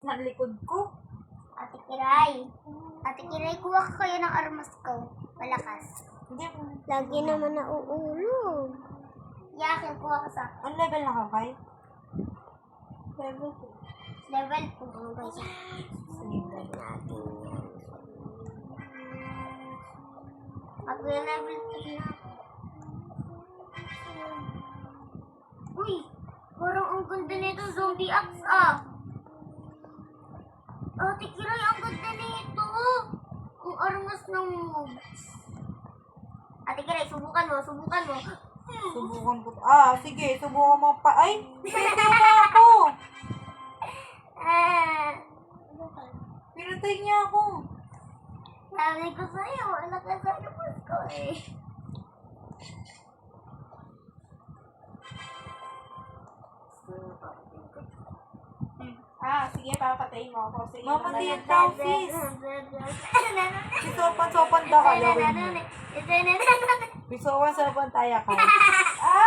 Sa likod ko. Ate Kiray. Ate Kiray, kuha ka kayo ng armas ko. Malakas. Hindi. Lagi naman nauulog. Yakin, kuha ka sa Ang level na ka, Kai? Level 2. level 2. Ano ba yan? Level. Mag-level 3 na. Uy! Parang ang ganda nito, zombie axe ah! Ate Kiray, ang ganda nito! Ang armas ng moves. Ate Kiray, subukan mo, subukan mo. Subukan ko. Sige. Subukan mo pa. Ay! Pinatay ako! Pinatay niya ako. Sabi ko sa'yo, wala ka sa armas ko eh. Sige, papatayin mo ako. Sige, Mama, mamaya. di daw, sis. Pisopan daw kayo. Pisopan tayo, Kai.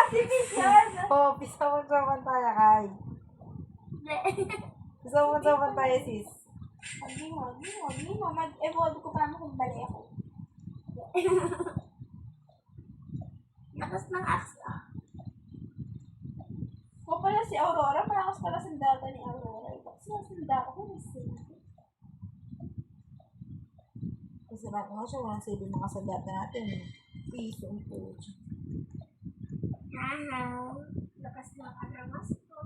Si Miss yun! Oo, pisopan tayo, Kai. Pisopan tayo, sis. Hindi mo. Mag-evolve ko pa mo kung bali ako. Lakas ng axe ah. O pala si Aurora, malakas pala sandata ni Aurora. Kasi yung sandata ko, may save. Kasi natin nga siya, walang save yung mga sandata natin. Piso ang po. Lakas ng armas ko.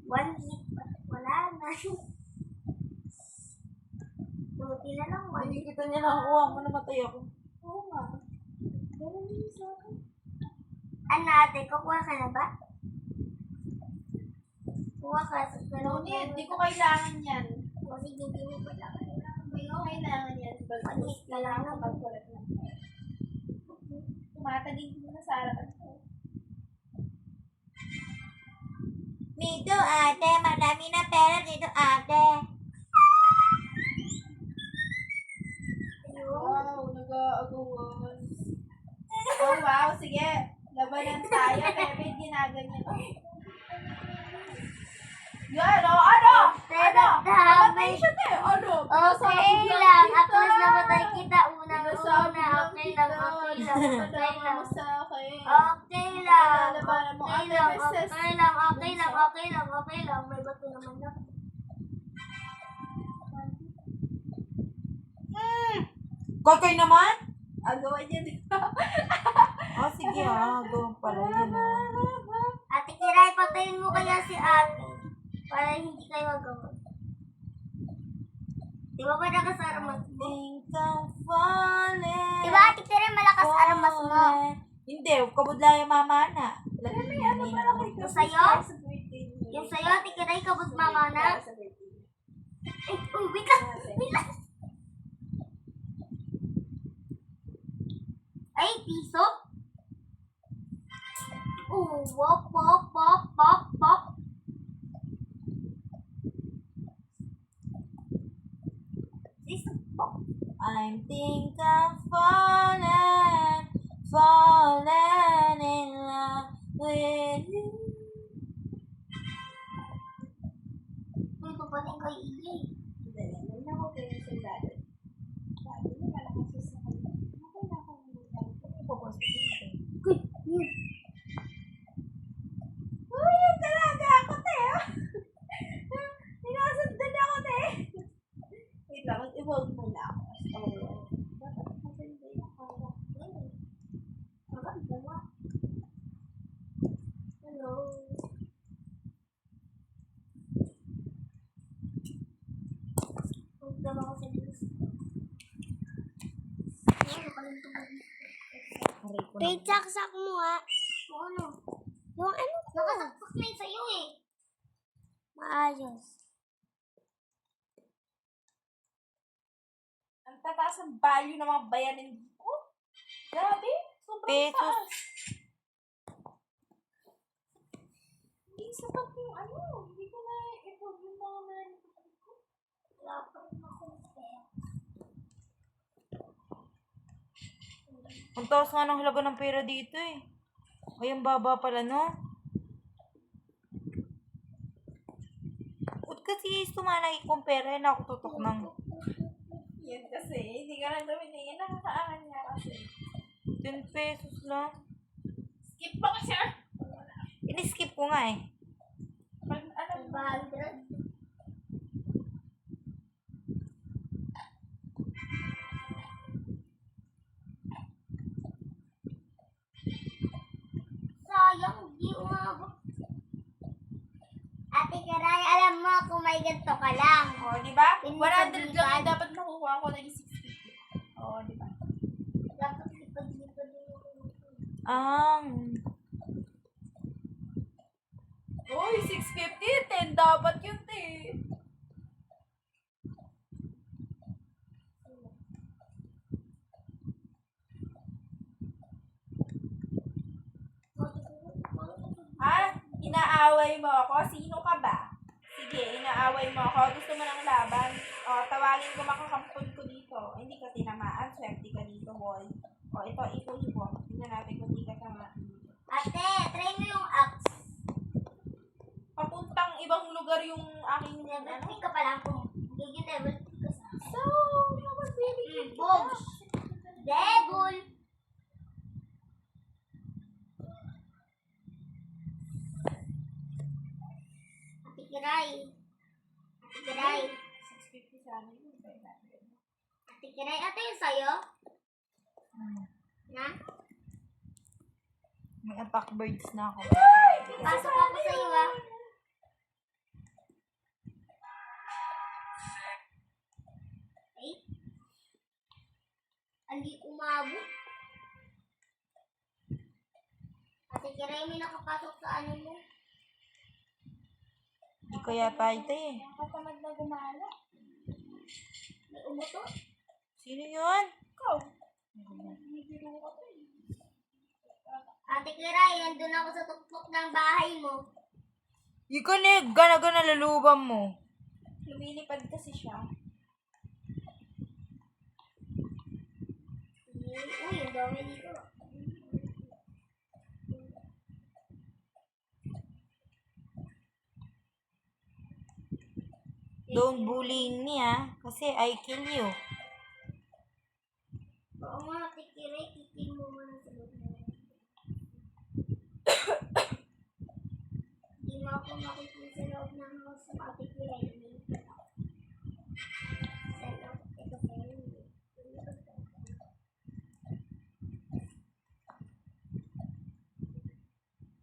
One hit, wala na. Buti na lang one hit. Nakikita niya lang ako, namatay ako. Oo nga. Ganun din sa akin. Ano ate, kukuha ka na ba? Kuha ka sa Ngunit, di ko kailangan yan. O sige, hindi mo pala kailangan. Hindi ko kailangan yan. One hit na lang naman. Pagkulat na. Tumatagin ko na sa harapan ko. Dito, ate. Madami na pera dito, ate. Wow, nag-aagawan. Oh, wow. Sige. Labanan tayo. Pepe, ginaganyan. Yan, ano? Namatay siya na eh. Ano? Okay lang, at least namatay kita unang-una. Okay lang, okay lang, okay Patama lang. mo sa akin. Okay lang, Lalabanan mo. okay Ate, lang, Mrs. okay lang, okay lang, okay lang, okay lang. May bato naman na. Kakay naman? Agawan niya din. Sige gawin pala yun. Ate Kiray, patayin mo kaya si ate. Para hindi kayo magawa. Di ba malakas armas mo? Think I'm falling. Di ba Ate Kiray, malakas armas mo? Hindi, kabudla yung mama na. Ano pala kayo? Yung sa'yo? Yung sa'yo, Ate Kiray, kabut mama na? Eh, uy, wait lang, wait lang. Ay, piso? Wop, wop, wop, wop, wop. I think I'm falling in love with you. Uy, papating ko iigay. Hindi na ako kayo sa dati. Dati na malakas sa kanya. Okay na ako. Uy, yung talaga ako, te. Sinasundan ako, te. Wait lang, mag-evolve muna ako. Dapat maganda yung kaya. Maganda. Hello. Huwag ako sa Diyos. Ano ka lang ito? Wait, saksak mo nga. Ano? Yung ano ko. Nakasaksak na yun sa'yo eh. Maayos. Ang tataas ang value ng mga bayanin dito. Grabe, sobrang Pesos. taas. Hindi sapat yung ano, hindi ko na i-evolve yung mga manipulate ko. Wala pa rin akong pera. Ang taas nga ng halaga ng pera dito eh. Ay, ang baba pala, no? kasi sumana i-compare na ako tutok ng Yan kasi, hindi ka lang tumingin. Nakakaangan niya kasi. 10 pesos lang. Skip mo kasi. Ini-skip ko nga eh. Pag ano ba? 500. Sayang, hindi umabot. Ate Karay, alam mo kung may ganito ka lang. O, di ba? Hindi 100 lang paglipat. yung dapat makukuha ko na yung 650. O, di ba? Dapat lipad-lipad yung Ang Uy, 650. 10 dapat yun, te. Ha? Inaaway mo ako? Sino ka ba? Sige, inaaway mo ako. Gusto mo ng laban? O, tawagin ko makakampun ko dito. Hindi ka tinamaan. Swerte ka dito, boy. O, ito, ipon mo. Tingnan natin kung di ka tamaan. Ate, try mo yung axe. Papuntang ibang lugar yung aking Level 3 ka pa lang kung giging level 3 ka sa akin. So, naman baby. Bogs. Devil. Ate Kiray. Ate Kiray. 650 sa amin yun. 500. Ate Kiray, ate yung sa'yo? Na? may attack birds na ako. Pasok ako sa'yo ah. Ay. Hindi umabot. Ate Kiray, may nakapasok sa ano mo. Hindi ko yata ito eh. Nakatamad na gumala. May umuto. Sino yun? Ikaw. Nagigiro ka to eh. Ate Kiray, nandun ako sa tuktok ng bahay mo. Ikaw na gana-gana lalubam mo. Lumilipad kasi siya. Uy, ang dami dito. Don't bully me ah. Kasi I kill you. Oo nga, Ate Kiray, kikin mo muna sa loob na yan. Hindi mo ako makikin sa loob ng house ng Ate Kiray. Lumilipad ako. Sa loob, ito sa'yo. Lumilipad ka.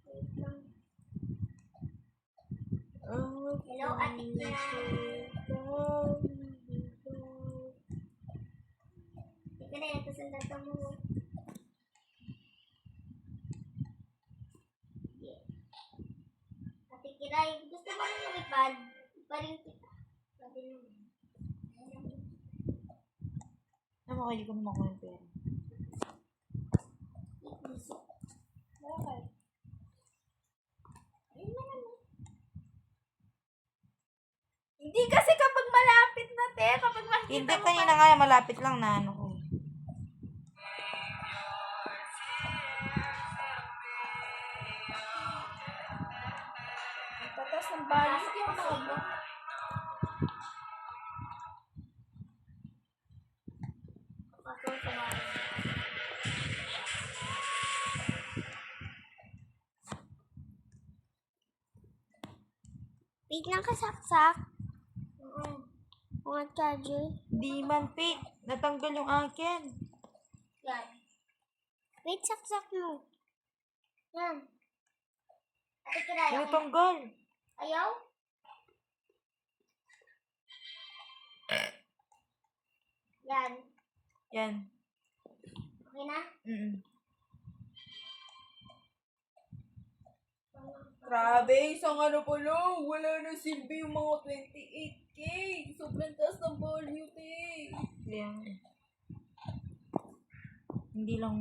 Wait lang. Hello, Ate Kiray. Ate Kiray, nagkasundan ka mo. Yeah. Ate Kiray, gusto mo rin lumipad? Iparin kita. Sabi naman. Ano ko, hindi ko naman ko yung pera. Ipisip. Okay. Ayun na naman. Hindi kasi kapag malapit na, te. Kapag makikita Hindi, mo kanina nga malapit lang na ano ko. Tatas ng balik yung mga Pasok sa bahay. Wait lang kasaksak. Oo. Mga charger. Di man, Pete. Natanggal yung akin. Yan. Wait, saksak mo. Yan. Ate Kiray, okay. Natanggal. Ayaw? Yan. Yan. Okay na? Grabe, isang ano pa lang. Wala na silbi yung mga 28K. Sobrang taas ng value, te. Yan. Hindi lang